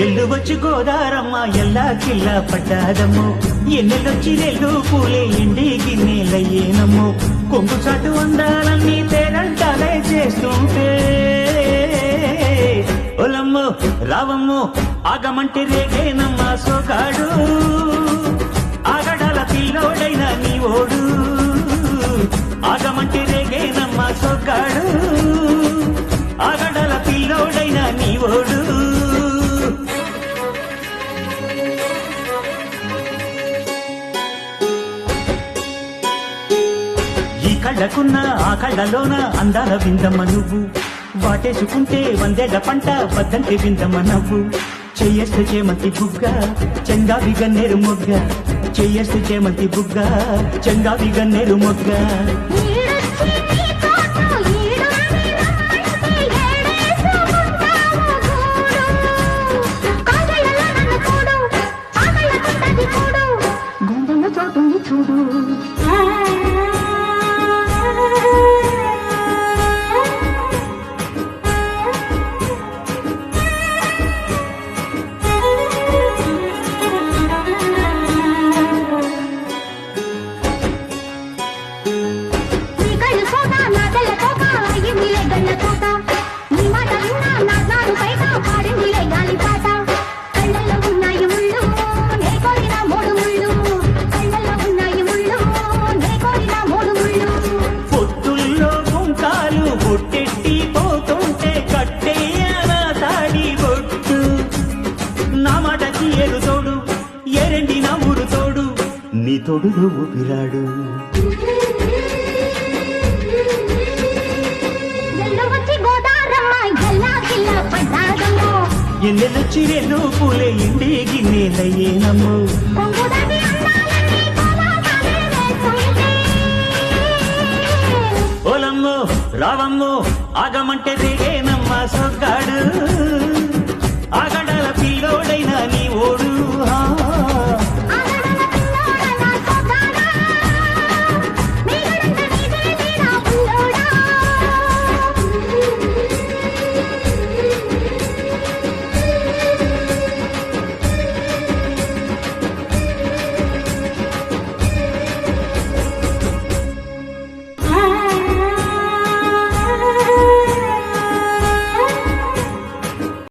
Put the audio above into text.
ఎల్లు వచ్చి గోదారమ్మ ఎల్లా కిల్లా పడ్డాదమ్మో ఎన్నెలొచ్చి రెల్లు పూలే ఎండి గిన్నెలయ్యేనమ్మో కొంగు చాటు అందాలన్నీ తేరంటాలే చేస్తుంటే ఒలమ్మో రావమ్మో ఆగమంటే రేగేనమ్మ సోగాడు ఆగడాల పిల్లోడైనా నీ ఓడు ఆగమంటే రేగేనమ్మ సోగాడు ఆగడాల పిల్లోడైనా నీ ఓడు కళ్ళకున్న ఆ కళ్ళలోన అందాల విందమ్మ నువ్వు వాటేసుకుంటే వందేళ్ల పంట వద్దంటే విందమ్మ నవ్వు చెయ్యేస్తే చేమంతి బుగ్గ చెంగావి గన్నేరు మొగ్గ చెయ్యేస్తే చేమంతి బుగ్గ చెంగావి గన్నేరు మొగ్గ చూడు నీ తోడులో ఊపిరాడు ఎన్నెలొచ్చి రెల్లు పూలే ఇండి గిన్నెలయ్యేనమ్మో ఓలమ్మో రావమ్మో ఆగమంటే దిగేనమ్మ సొగ్గాడు ఆగడాల పిల్లోడైనా నీ ఓడు